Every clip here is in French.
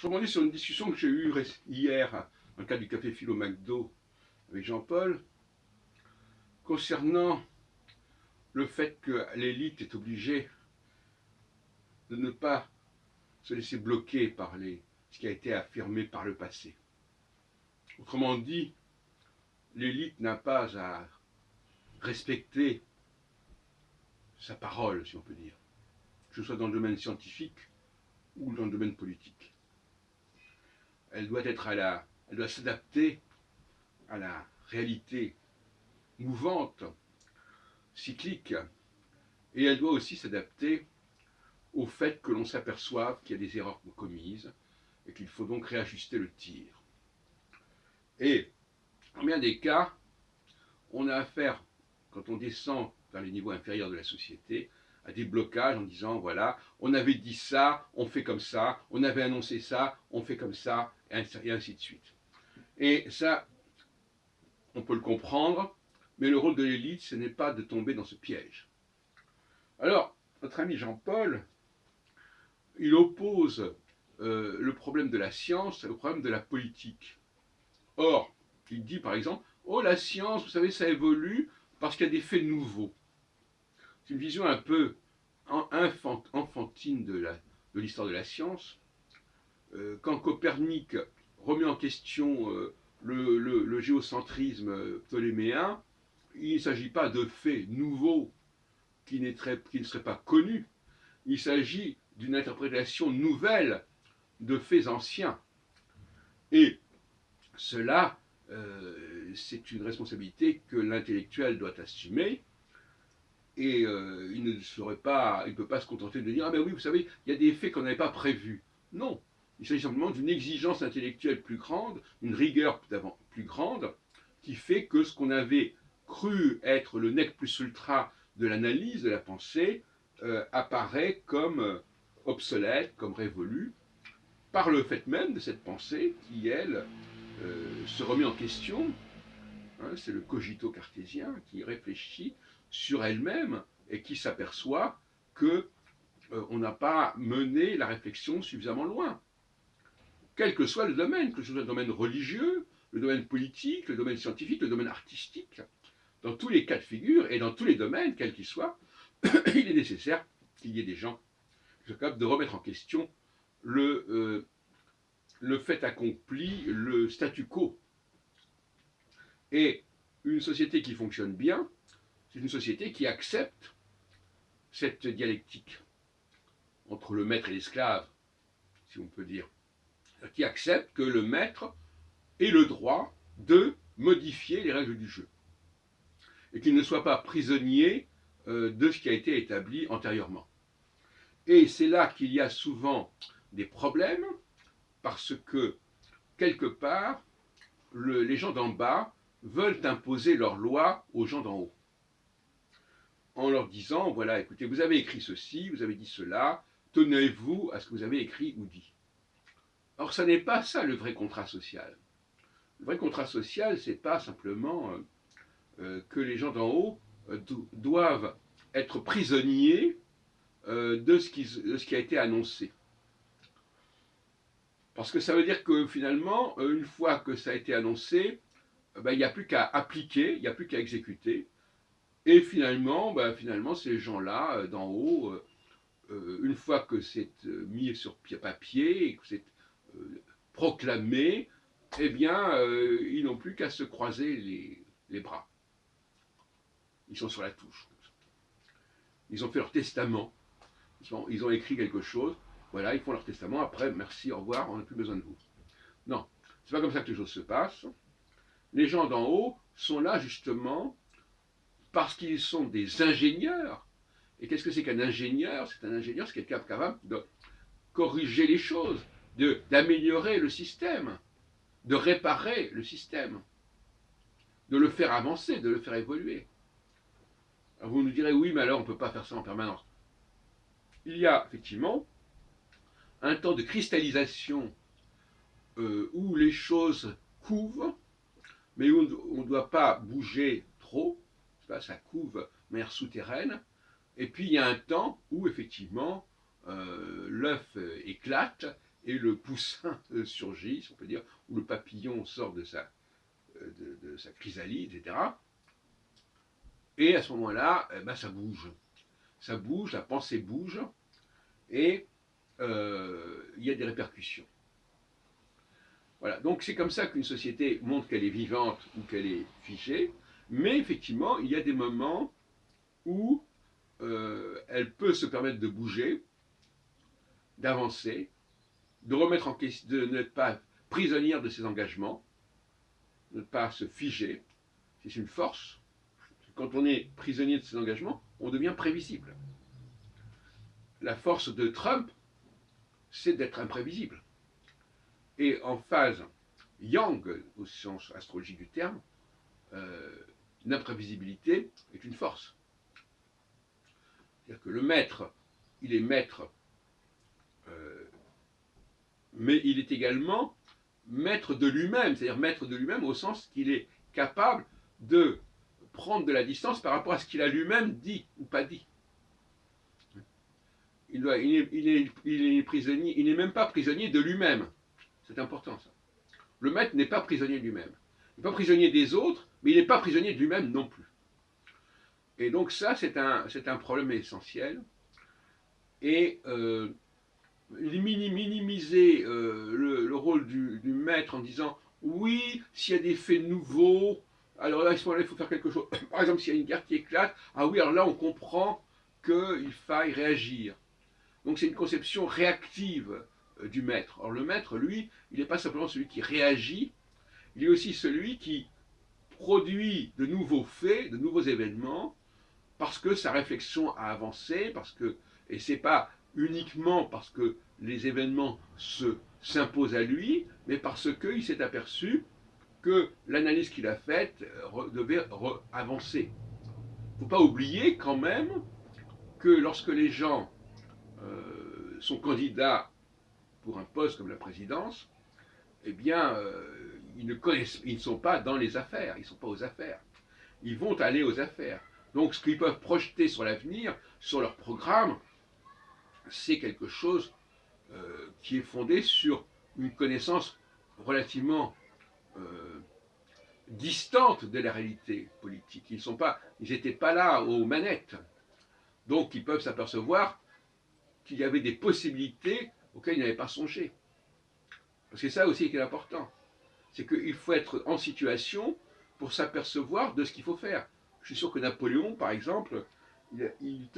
rebondir sur une discussion que j'ai eue hier, dans le cadre du Café Philo McDo avec Jean-Paul, concernant le fait que l'élite est obligée de ne pas se laisser bloquer par ce qui a été affirmé par le passé. Autrement dit, l'élite n'a pas à respecter sa parole, si on peut dire, que ce soit dans le domaine scientifique ou dans le domaine politique. Elle doit s'adapter à la réalité mouvante, cyclique, et elle doit aussi s'adapter au fait que l'on s'aperçoive qu'il y a des erreurs commises et qu'il faut donc réajuster le tir. Et en bien des cas, on a affaire, quand on descend dans les niveaux inférieurs de la société, à des blocages en disant, voilà, on avait dit ça, on fait comme ça, on avait annoncé ça, on fait comme ça, et ainsi de suite. Et ça, on peut le comprendre, mais le rôle de l'élite, ce n'est pas de tomber dans ce piège. Alors, notre ami Jean-Paul, il oppose le problème de la science au problème de la politique. Or, il dit par exemple, oh la science, vous savez, ça évolue parce qu'il y a des faits nouveaux. C'est une vision un peu enfantine de l'histoire de la science. Quand Copernic remet en question le géocentrisme ptoléméen, il ne s'agit pas de faits nouveaux qui ne seraient pas connus, il s'agit d'une interprétation nouvelle de faits anciens. Et cela, c'est une responsabilité que l'intellectuel doit assumer. Et il ne peut pas se contenter de dire ah ben oui, vous savez, il y a des faits qu'on n'avait pas prévus. Non, il s'agit simplement d'une exigence intellectuelle plus grande, une rigueur plus grande, qui fait que ce qu'on avait cru être le nec plus ultra de l'analyse, de la pensée, apparaît comme obsolète, comme révolu, par le fait même de cette pensée qui, elle, se remet en question. Hein, c'est le cogito cartésien qui réfléchit sur elle-même et qui s'aperçoit que on n'a pas mené la réflexion suffisamment loin. Quel que soit le domaine, que ce soit le domaine religieux, le domaine politique, le domaine scientifique, le domaine artistique, dans tous les cas de figure et dans tous les domaines, quels qu'ils soient, il est nécessaire qu'il y ait des gens qui soient capables de remettre en question le fait accompli, le statu quo. Et une société qui fonctionne bien, c'est une société qui accepte cette dialectique entre le maître et l'esclave, si on peut dire, qui accepte que le maître ait le droit de modifier les règles du jeu et qu'il ne soit pas prisonnier de ce qui a été établi antérieurement. Et c'est là qu'il y a souvent des problèmes parce que, quelque part, les gens d'en bas veulent imposer leurs lois aux gens d'en haut. En leur disant, voilà, écoutez, vous avez écrit ceci, vous avez dit cela, tenez-vous à ce que vous avez écrit ou dit. Or, ça n'est pas ça le vrai contrat social. Le vrai contrat social, c'est pas simplement que les gens d'en haut doivent être prisonniers de ce qui a été annoncé. Parce que ça veut dire que finalement, une fois que ça a été annoncé, il n'y a plus qu'à appliquer, il n'y a plus qu'à exécuter. Et finalement, ces gens-là, d'en haut, une fois que c'est mis sur papier et que c'est proclamé, eh bien, ils n'ont plus qu'à se croiser les bras. Ils sont sur la touche. Ils ont fait leur testament. Ils ont écrit quelque chose. Voilà, ils font leur testament. Après, merci, au revoir, on n'a plus besoin de vous. Non, c'est pas comme ça que les choses se passent. Les gens d'en haut sont là justement parce qu'ils sont des ingénieurs. Et qu'est-ce que c'est qu'un ingénieur? C'est un ingénieur, c'est quelqu'un capable de corriger les choses, d'améliorer le système, de réparer le système, de le faire avancer, de le faire évoluer. Alors vous nous direz, oui, mais alors on ne peut pas faire ça en permanence. Il y a effectivement un temps de cristallisation où les choses couvent, mais où on ne doit pas bouger trop, ça couve de manière souterraine. Et puis il y a un temps où effectivement l'œuf éclate et le poussin surgit, si on peut dire, ou le papillon sort de sa chrysalide, etc. Et à ce moment-là, eh ben, ça bouge. Ça bouge, la pensée bouge, et il y a des répercussions. Voilà, donc c'est comme ça qu'une société montre qu'elle est vivante ou qu'elle est figée, mais effectivement, il y a des moments où elle peut se permettre de bouger, d'avancer, de remettre en question, de n'être pas prisonnière de ses engagements, de ne pas se figer. C'est une force. Quand on est prisonnier de ses engagements, on devient prévisible. La force de Trump, c'est d'être imprévisible. Et en phase yang, au sens astrologique du terme, l'imprévisibilité est une force. C'est-à-dire que le maître, il est maître, mais il est également maître de lui-même, c'est-à-dire maître de lui-même au sens qu'il est capable de prendre de la distance par rapport à ce qu'il a lui-même dit ou pas dit. Il est prisonnier, il n'est même pas prisonnier de lui-même. C'est important ça. Le maître n'est pas prisonnier de lui-même. Il n'est pas prisonnier des autres, mais il n'est pas prisonnier de lui-même non plus. Et donc ça, c'est un problème essentiel. Et minimiser le rôle du maître en disant oui, s'il y a des faits nouveaux, alors là, à ce moment-là, il faut faire quelque chose. Par exemple, s'il y a une guerre qui éclate, ah oui, alors là, on comprend qu'il faille réagir. Donc c'est une conception réactive du maître. Or le maître, lui, il n'est pas simplement celui qui réagit, il est aussi celui qui produit de nouveaux faits, de nouveaux événements, parce que sa réflexion a avancé, et c'est pas uniquement parce que les événements s'imposent à lui, mais parce qu'il s'est aperçu que l'analyse qu'il a faite devait avancer. Il ne faut pas oublier quand même que lorsque les gens sont candidats pour un poste comme la présidence, eh bien, ils ne sont pas dans les affaires, ils ne sont pas aux affaires. Ils vont aller aux affaires. Donc ce qu'ils peuvent projeter sur l'avenir, sur leur programme, c'est quelque chose qui est fondé sur une connaissance relativement distante de la réalité politique. Ils n'étaient pas là aux manettes. Donc ils peuvent s'apercevoir qu'il y avait des possibilités auxquelles ils n'avaient pas songé. Parce que c'est ça aussi qui est important. C'est qu'il faut être en situation pour s'apercevoir de ce qu'il faut faire. Je suis sûr que Napoléon, par exemple, il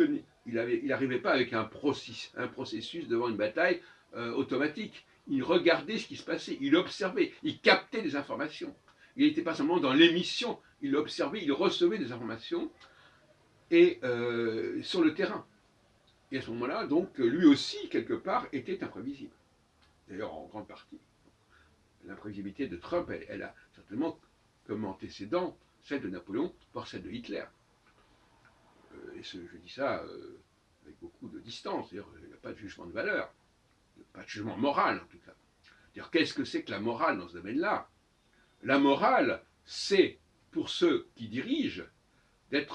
n'arrivait pas avec un processus devant une bataille automatique. Il regardait ce qui se passait, il observait, il captait des informations. Il n'était pas seulement dans l'émission, il observait, il recevait des informations et sur le terrain. Et à ce moment-là, donc, lui aussi, quelque part, était imprévisible. D'ailleurs, en grande partie. L'imprévisibilité de Trump, elle a certainement comme antécédent celle de Napoléon, voire celle de Hitler. Je dis ça avec beaucoup de distance, c'est-à-dire il n'y a pas de jugement de valeur, pas de jugement moral en tout cas. C'est-à-dire qu'est-ce que c'est que la morale dans ce domaine-là? La morale, c'est pour ceux qui dirigent de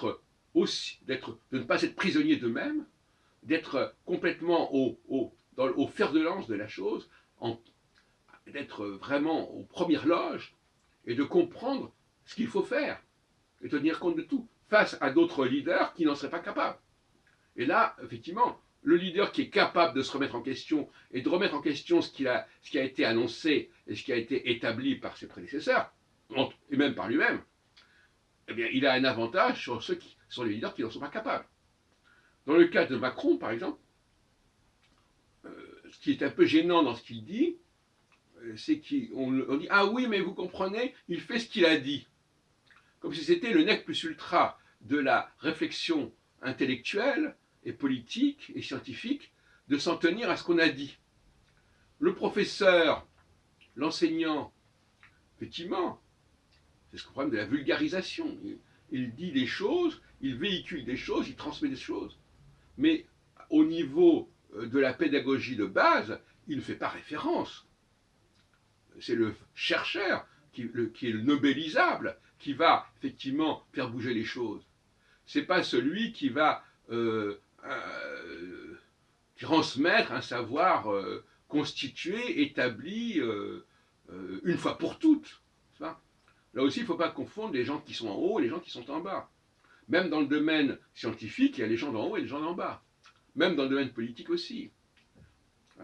ne pas être prisonniers d'eux-mêmes, d'être complètement au fer de lance de la chose, d'être vraiment aux premières loges et de comprendre ce qu'il faut faire et tenir compte de tout face à d'autres leaders qui n'en seraient pas capables. Et là, effectivement, le leader qui est capable de se remettre en question et de remettre en question ce qui a été annoncé et ce qui a été établi par ses prédécesseurs, et même par lui-même, eh bien, il a un avantage sur les leaders qui n'en sont pas capables. Dans le cas de Macron, par exemple, ce qui est un peu gênant dans ce qu'il dit, c'est qu'on dit « Ah oui, mais vous comprenez, il fait ce qu'il a dit ». Comme si c'était le nec plus ultra de la réflexion intellectuelle et politique et scientifique de s'en tenir à ce qu'on a dit. Le professeur, l'enseignant, effectivement, c'est ce qu'on problème de la vulgarisation. Il dit des choses, il véhicule des choses, il transmet des choses. Mais au niveau de la pédagogie de base, il ne fait pas référence. C'est le chercheur qui est le nobélisable qui va effectivement faire bouger les choses. C'est pas celui qui va transmettre un savoir constitué, établi une fois pour toutes. Là aussi, il ne faut pas confondre les gens qui sont en haut et les gens qui sont en bas. Même dans le domaine scientifique, il y a les gens d'en haut et les gens d'en bas. Même dans le domaine politique aussi.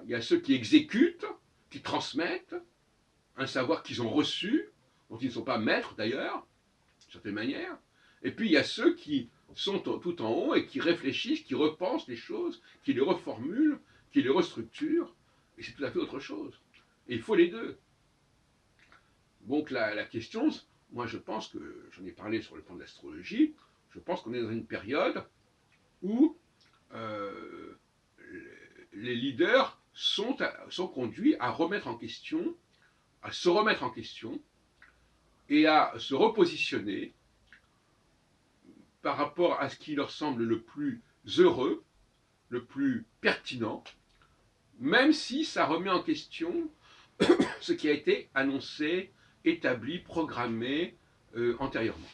Il y a ceux qui exécutent, qui transmettent un savoir qu'ils ont reçu, dont ils ne sont pas maîtres d'ailleurs, d'une certaine manière. Et puis il y a ceux qui sont tout en haut et qui réfléchissent, qui repensent les choses, qui les reformulent, qui les restructurent. Et c'est tout à fait autre chose. Et il faut les deux. Donc la question, moi je pense que, j'en ai parlé sur le plan de l'astrologie, je pense qu'on est dans une période où les leaders sont conduits à remettre en question, à se remettre en question et à se repositionner par rapport à ce qui leur semble le plus heureux, le plus pertinent, même si ça remet en question ce qui a été annoncé, établi, programmé antérieurement.